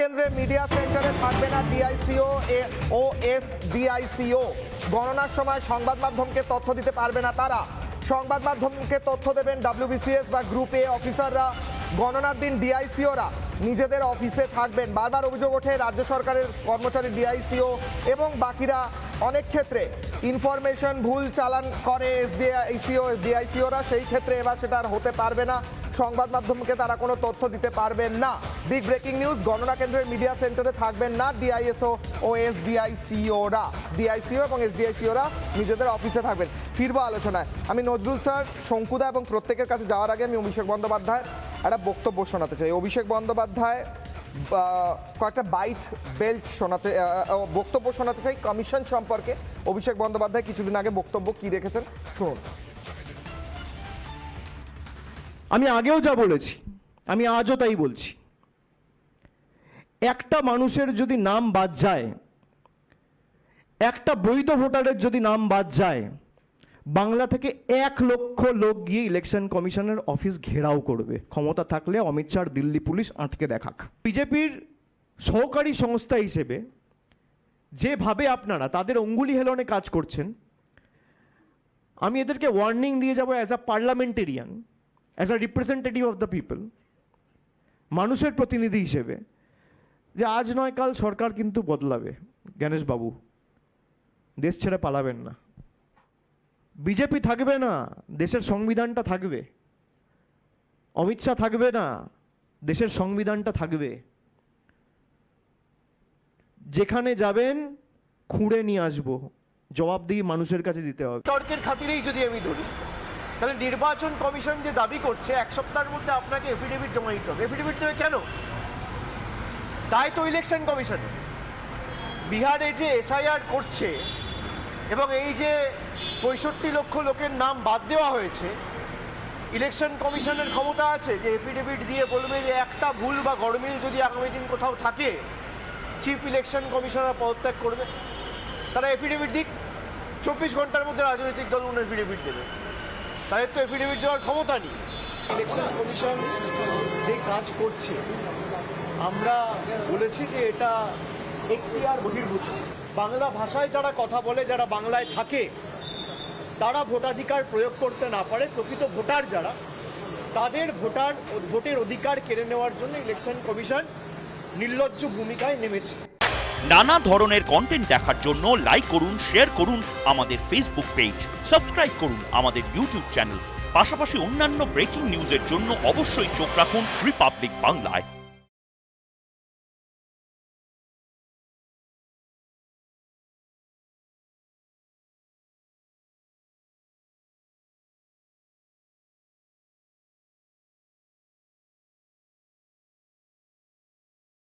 কেন্দ্রের মিডিয়া সেন্টারে থাকবে না ডিআইসিও ও এসডিআইসিও। গণনার সময় সংবাদ মাধ্যমকে তথ্য দিতে পারবে না তারা। সংবাদ মাধ্যমকে তথ্য দেবেন ডব্লিউবিসিএস বা গ্রুপ এ অফিসাররা। গণনার দিন ডিআইসিওরা নিজেদের অফিসে থাকবেন। বারবার অভিযোগ ওঠে রাজ্য সরকারের কর্মচারী ডিআইসিও এবং বাকিরা অনেক ক্ষেত্রে ইনফরমেশন ভুল চালান করে এসডিআইসিও ডিআইসিওরা। সেই ক্ষেত্রে এবার সেটা আর হতে পারবে না। সংবাদ মাধ্যমকে তারা কোনো তথ্য দিতে পারবেন না। বিগ ব্রেকিং নিউজ, গণনা কেন্দ্রের মিডিয়া সেন্টারে থাকবেন না ডিআইএসও ও এসডিআইসিওরা। ডিআইসিও এবং এসডিআইসিওরা নিজেদের অফিসে থাকবেন। ফিরবো আলোচনায়। আমি নজরুল স্যার, শঙ্কুদা এবং প্রত্যেকের কাছে যাওয়ার আগে আমি অভিষেক বন্দ্যোপাধ্যায় একটা বক্তব্য শোনাতে চাই। অভিষেক বন্দ্যোপাধ্যায় কয়েকটা বাইট বেল্ট বক্তব্য শোনাতে চাই কমিশন সম্পর্কে। অভিষেক বন্দ্যোপাধ্যায় কিছুদিন আগে বক্তব্য কি রেখেছেন শুনুন। আমি আগেও যা বলেছি, আমি আজও তাই বলছি, একটা মানুষের যদি নাম বাদ যায়, একটা বৈধ ভোটারের যদি নাম বাদ যায়, বাংলা থেকে 1 লক্ষ লোক গিয়ে ইলেকশন কমিশনের অফিস ঘেরাও করবে। ক্ষমতা থাকলে অমিত শাহ দিল্লি পুলিশ আটকে দেখাক। বিজেপির সহকারী সংস্থা হিসেবে যেভাবে আপনারা তাদের অঙ্গুলি হেলনে কাজ করছেন, আমি এদেরকে ওয়ার্নিং দিয়ে যাব as a parliamentarian, as a representative of the people, মানুষের প্রতিনিধি হিসেবে, যে আজ নয় কাল সরকার কিন্তু বদলাবে। গণেশবাবু, দেশ ছেড়ে পালাবেন না। বিজেপি থাকবে না, দেশের সংবিধানটা থাকবে। অমিত শাহ থাকবে না, দেশের সংবিধানটা থাকবে। যেখানে যাবেন খুঁড়ে নিয়ে আসবো, জবাবদিহি মানুষের কাছে দিতে হবে। তর্কের খাতিরেই যদি আমি ধরি, তাহলে নির্বাচন কমিশন যে দাবি করছে 1 সপ্তাহের মধ্যে আপনাকে এফিডেভিট জমা দিতে হবে। এফিডেভিট দেবে কেন? তাই তো ইলেকশন কমিশন বিহারে যে এসআইআর করছে এবং এই যে 65 লক্ষ লোকের নাম বাদ দেওয়া হয়েছে, ইলেকশন কমিশনের ক্ষমতা আছে যে এফিডেভিট দিয়ে বলবে যে একটা ভুল বা গরমিল যদি আগামী দিন কোথাও থাকে, চিফ ইলেকশন কমিশনার পদত্যাগ করবে। তারা এফিডেভিট দিক, 24 ঘন্টার মধ্যে রাজনৈতিক দল এফিডেভিট দেবে। তাদের তো এফিডেভিট দেওয়ার ক্ষমতা নেই। ইলেকশন কমিশন যে কাজ করছে, আমরা বলেছি যে এটা এখতিয়ার বহির্ভূত। বাংলা ভাষায় যারা কথা বলে, যারা বাংলায় থাকে, তারা ভোটাধিকার প্রয়োগ করতে না পারে, প্রকৃত ভোটার যারা, তাদের ভোটের অধিকার কেড়ে নেওয়ার জন্য ইলেকশন কমিশন নির্লজ্জ ভূমিকায় নেমেছে। নানা ধরনের কন্টেন্ট দেখার জন্য লাইক করুন, শেয়ার করুন আমাদের ফেসবুক পেজ, সাবস্ক্রাইব করুন আমাদের ইউটিউব চ্যানেল। পাশাপাশি অন্যান্য ব্রেকিং নিউজের জন্য অবশ্যই চোখ রাখুন রিপাবলিক বাংলায়।